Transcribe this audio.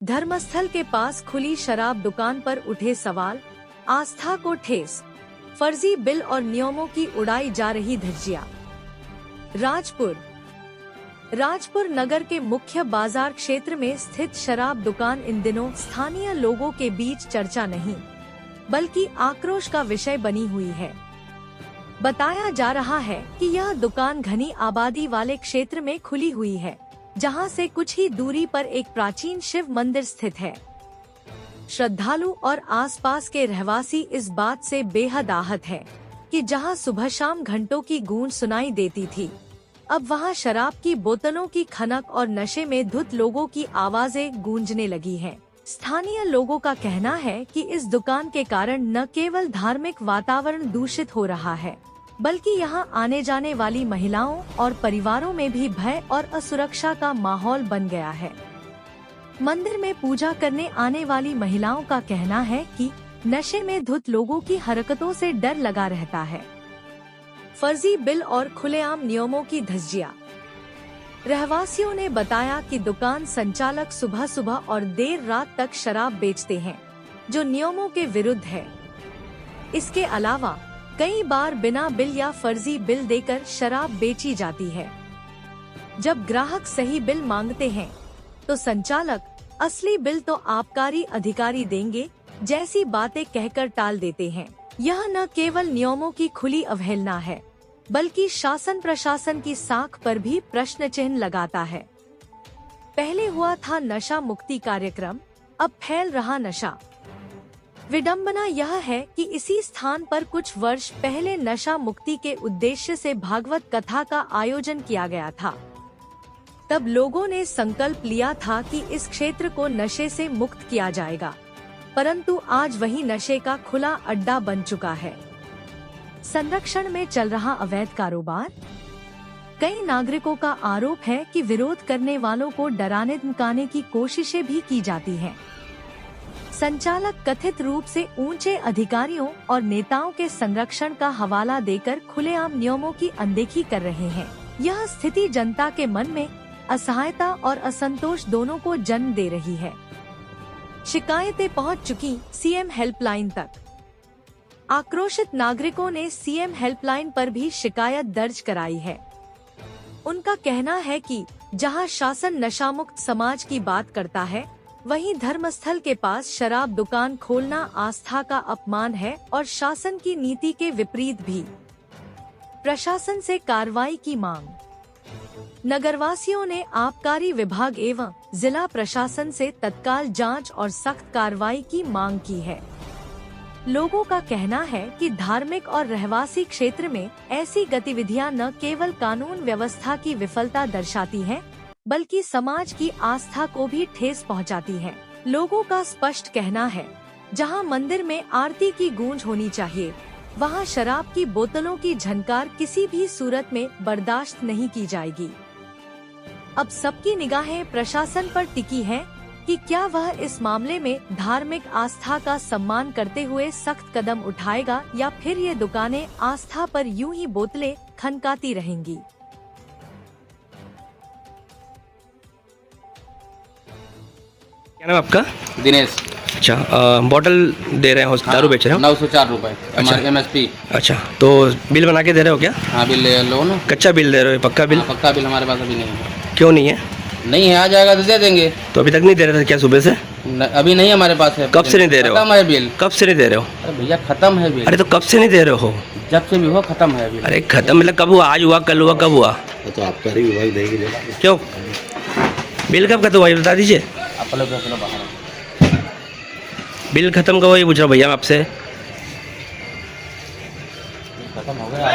धर्मस्थल के पास खुली शराब दुकान पर उठे सवाल, आस्था को ठेस, फर्जी बिल और नियमों की उड़ाई जा रही धज्जियां। राजपुर नगर के मुख्य बाजार क्षेत्र में स्थित शराब दुकान इन दिनों स्थानीय लोगों के बीच चर्चा नहीं बल्कि आक्रोश का विषय बनी हुई है। बताया जा रहा है कि यह दुकान घनी आबादी वाले क्षेत्र में खुली हुई है, जहां से कुछ ही दूरी पर एक प्राचीन शिव मंदिर स्थित है। श्रद्धालु और आसपास के रहवासी इस बात से बेहद आहत है कि जहां सुबह शाम घंटों की गूंज सुनाई देती थी, अब वहां शराब की बोतलों की खनक और नशे में धुत लोगों की आवाजें गूंजने लगी हैं। स्थानीय लोगों का कहना है कि इस दुकान के कारण न केवल धार्मिक वातावरण दूषित हो रहा है, बल्कि यहां आने जाने वाली महिलाओं और परिवारों में भी भय और असुरक्षा का माहौल बन गया है। मंदिर में पूजा करने आने वाली महिलाओं का कहना है कि नशे में धुत लोगों की हरकतों से डर लगा रहता है। फर्जी बिल और खुलेआम नियमों की धज्जियां। रहवासियों ने बताया कि दुकान संचालक सुबह सुबह और देर रात तक शराब बेचते हैं, जो नियमों के विरुद्ध है। इसके अलावा कई बार बिना बिल या फर्जी बिल देकर शराब बेची जाती है। जब ग्राहक सही बिल मांगते हैं तो संचालक असली बिल तो आबकारी अधिकारी देंगे जैसी बातें कहकर टाल देते हैं। यह न केवल नियमों की खुली अवहेलना है, बल्कि शासन प्रशासन की साख पर भी प्रश्न चिन्ह लगाता है। पहले हुआ था नशा मुक्ति कार्यक्रम, अब फैल रहा नशा। विडंबना यह है कि इसी स्थान पर कुछ वर्ष पहले नशा मुक्ति के उद्देश्य से भागवत कथा का आयोजन किया गया था। तब लोगों ने संकल्प लिया था कि इस क्षेत्र को नशे से मुक्त किया जाएगा, परंतु आज वही नशे का खुला अड्डा बन चुका है। संरक्षण में चल रहा अवैध कारोबार। कई नागरिकों का आरोप है कि विरोध करने वालों को डराने धमकाने की कोशिशें भी की जाती हैं। संचालक कथित रूप से ऊंचे अधिकारियों और नेताओं के संरक्षण का हवाला देकर खुलेआम नियमों की अनदेखी कर रहे हैं। यह स्थिति जनता के मन में असहायता और असंतोष दोनों को जन्म दे रही है। शिकायतें पहुंच चुकी सीएम हेल्पलाइन तक। आक्रोशित नागरिकों ने सीएम हेल्पलाइन पर भी शिकायत दर्ज कराई है। उनका कहना है कि जहां शासन नशामुक्त समाज की बात करता है, वहीं धर्मस्थल के पास शराब दुकान खोलना आस्था का अपमान है और शासन की नीति के विपरीत भी। प्रशासन से कार्रवाई की मांग। नगरवासियों ने आबकारी विभाग एवं जिला प्रशासन से तत्काल जांच और सख्त कार्रवाई की मांग की है। लोगों का कहना है कि धार्मिक और रहवासी क्षेत्र में ऐसी गतिविधियां न केवल कानून व्यवस्था की विफलता दर्शाती हैं, बल्कि समाज की आस्था को भी ठेस पहुंचाती हैं। लोगों का स्पष्ट कहना है, जहां मंदिर में आरती की गूंज होनी चाहिए, वहां शराब की बोतलों की झनकार किसी भी सूरत में बर्दाश्त नहीं की जाएगी। अब सबकी निगाहें प्रशासन पर टिकी हैं कि क्या वह इस मामले में धार्मिक आस्था का सम्मान करते हुए सख्त कदम उठाएगा या फिर ये दुकानें आस्था पर यूं ही बोतलें खनकाती रहेंगी। क्या नाम आपका? दिनेश। अच्छा, बोतल दे रहे हो, दारू बेच रहे हो? 904 रुपए हमारे MSP। अच्छा, तो बिल बना के दे रहे हो क्या? हाँ, बिल ले लो ना। कच्चा बिल दे रहे हो? पक्का बिल? हाँ, पक्का बिल हमारे पास अभी नहीं है। क्यों नहीं है? नहीं है, आ जाएगा तो दे देंगे। तो अभी तक नहीं दे रहे थे क्या सुबह से? अभी नहीं हमारे पास है। कब से नहीं दे रहे हो? खत्म है बिल। कब से नहीं दे रहे हो? अरे भैया खत्म है बिल। अरे तो कब से नहीं दे रहे हो? जब से भी हो खत्म है बिल। अरे खत्म मतलब कब हुआ? आज हुआ, कल हुआ, कब हुआ? तो आबकारी विभाग देगी। क्यों बिल कब खत्म हुआ ये बता दीजिए। आप लोग बाहर बिल खत्म कब हुआ ये पूछ रहा हूँ भैया आपसे। खत्म हो गया।